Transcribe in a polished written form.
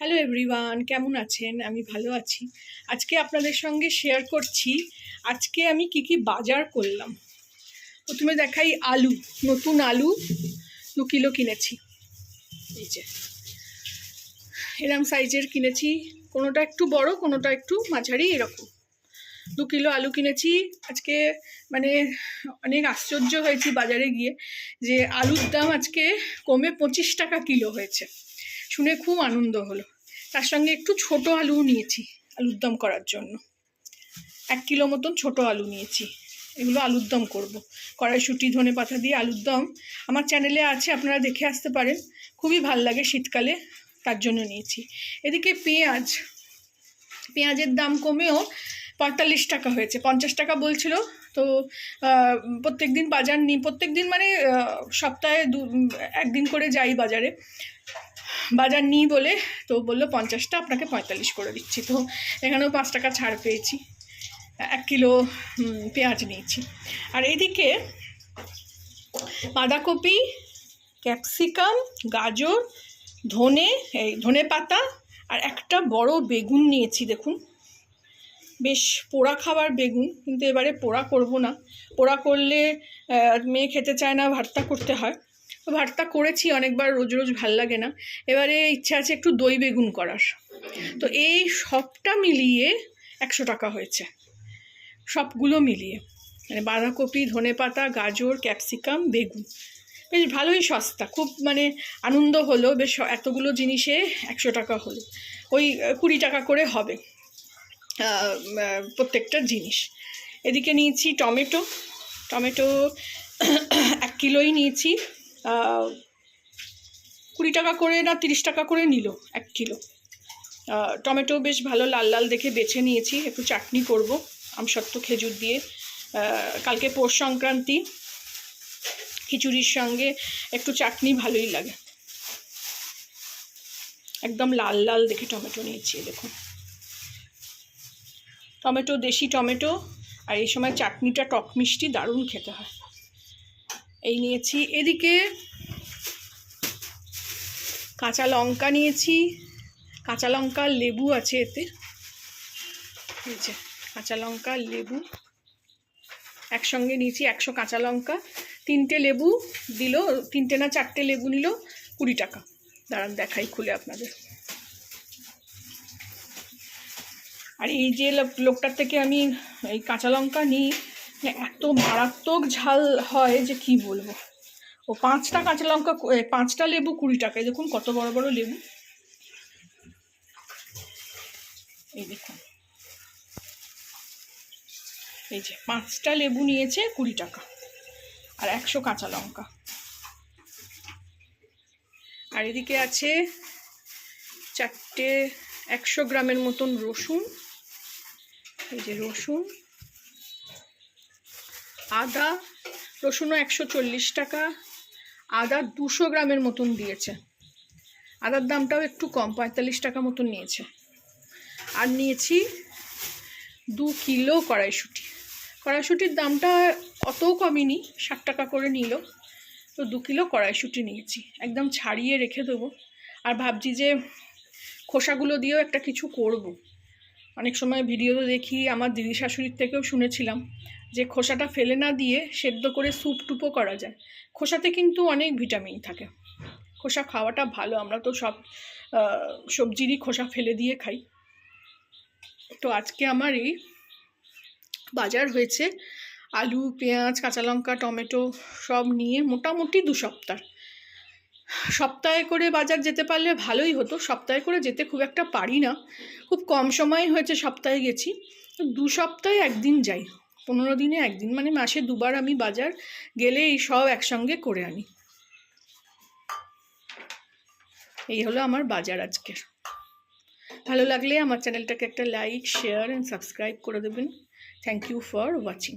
Hello everyone, কেমন আছেন? আমি ভালো আছি। আজকে আপনাদের সঙ্গে শেয়ার করছি আজকে আমি কি বাজার করলাম। প্রথমে দেখাই আলু। নতুন আলু 2 কিলো কিনেছি। এই যে এরম সাইজের কিনেছি, কোনোটা একটু বড় কোনোটা একটু মাঝারি, এরকম 2 কিলো আলু কিনেছি আজকে। মানে অনেক আশ্চর্য হয়েছি বাজারে গিয়ে যে আলুর দাম আজকে কমে 25 টাকা কিলো হয়েছে। শুনে খুব আনন্দ হলো। তার সঙ্গে একটু ছোট আলুও নিয়েছি আলুর দম করার জন্য। 1 কিলো মতন ছোট আলু নিয়েছি, এগুলো আলুর দম করবো। কড়াইশুঁটি ধনে পাতা দিয়ে আলুর দম আমার চ্যানেলে আছে, আপনারা দেখে আসতে পারেন, খুবই ভাল লাগে শীতকালে, তার জন্য নিয়েছি। এদিকে পেঁয়াজের দাম কমেও 45 টাকা হয়েছে। 50 টাকা বলছিল, তো প্রত্যেক দিন বাজার নিই, প্রত্যেক দিন মানে সপ্তাহে একদিন করে যাই বাজারে, বাজার নিই বলে, তো বললো 50টা আপনাকে 45 করে দিচ্ছি। তো এখানেও 5 টাকা ছাড় পেয়েছি। 1 কিলো পেঁয়াজ নিয়েছি। আর এদিকে বাঁধাকপি, ক্যাপসিকাম, গাজর, ধনে পাতা আর একটা বড় বেগুন নিয়েছি। দেখুন, বেশ পোড়া খাবার বেগুন, কিন্তু এবারে পোড়া করব না। পোড়া করলে মেয়ে খেতে চায় না, ভর্তা করতে হয়। তো ভর্তা করেছি অনেকবার, রোজ রোজ ভাল লাগে না। এবারে ইচ্ছা আছে একটু দই বেগুন করার। তো এই সবটা মিলিয়ে 100 টাকা হয়েছে, সবগুলো মিলিয়ে। মানে বাঁধাকপি, ধনে পাতা, গাজর, ক্যাপসিকাম, বেগুন, বেশ ভালোই সস্তা। খুব মানে আনন্দ হলো, বেশ এতগুলো জিনিসে 100 টাকা হলো। ওই 20 টাকা করে হবে প্রত্যেকটা জিনিস। এদিকে নিয়েছি টমেটো 1 কিলোই নিয়েছি। 20 টাকা করে না 30 টাকা করে নিল 1 কিলো। টমেটো বেশ ভালো লাল লাল দেখে বেছে নিয়েছি, একটু চাটনি করব আমসত্ত্ব খেজুর দিয়ে। কালকে পৌষ সংক্রান্তি, খিচুড়ির সঙ্গে একটু চাটনি ভালোই লাগে। একদম লাল লাল দেখে টমেটো নিয়েছি। দেখুন, টমেটো, দেশি টমেটো, আর এই সময় চাটনিটা টক মিষ্টি, দারুণ খেতে হয়। এই নিয়েছি। এদিকে কাঁচা লঙ্কা নিয়েছি, কাঁচা লঙ্কা লেবু আছে এতে। এই যে কাঁচা লঙ্কা লেবু একসঙ্গে নিয়েছি। 100 কাঁচা লঙ্কা, 3টে লেবু দিল, 3টে না 4টে লেবু নিল 20 টাকা। দাঁড়ান দেখাই খুলে আপনাদের। আর এই যে লোকটার থেকে আমি এই কাঁচা লঙ্কা নিই, এত মারাত্মক ঝাল হয় যে কি বলবো। ও 5টা কাঁচা লঙ্কা, 5টা লেবু 20 টাকায়। দেখুন কত বড় বড় লেবু। এই দেখুন, এই যে 5টা লেবু নিয়েছে 20 টাকা, আর 100 কাঁচা লঙ্কা। আর এদিকে আছে 4টে 100 গ্রামের মতন রসুন। এই যে রসুন, আদা, রসুনও 140 টাকা, আদা 200 গ্রামের মতন দিয়েছে। আদার দামটাও একটু কম, 45 টাকা মতন নিয়েছে। আর নিয়েছি 2 কিলো কড়াইশুঁটির দামটা অতও কমেনি, 60 টাকা করে নিল। তো 2 কিলো কড়াইশুঁটি নিয়েছি, একদম ছাড়িয়ে রেখে দেবো। আর ভাবছি যে খোসাগুলো দিয়েও একটা কিছু করব। অনেক সময় ভিডিও দেখি, আমার দিদি শাশুড়ির থেকেও শুনেছিলাম যে খোসাটা ফেলে না দিয়ে সেদ্ধ করে স্যুপ টুপও করা যায়। খোসাতে কিন্তু অনেক ভিটামিন থাকে, খোসা খাওয়াটা ভালো। আমরা তো সব সবজিরই খোসা ফেলে দিয়ে খাই। তো আজকে আমার এই বাজার হয়েছে আলু, পেঁয়াজ, কাঁচা লঙ্কা, টমেটো সব নিয়ে মোটামুটি 2 সপ্তাহ। সপ্তাহে করে বাজার যেতে পারলে ভালোই হতো। সপ্তাহে করে যেতে খুব একটা পারি না, খুব কম সময় হয়েছে সপ্তাহে গেছি। 2 সপ্তাহে একদিন যাই, 15 দিনে একদিন, মানে মাসে 2বার আমি বাজার গেলে এই সব একসঙ্গে করে আনি। এই হলো আমার বাজার আজকের। ভালো লাগলে আমার চ্যানেলটাকে একটা লাইক, শেয়ার অ্যান্ড সাবস্ক্রাইব করে দেবেন। Thank you for watching.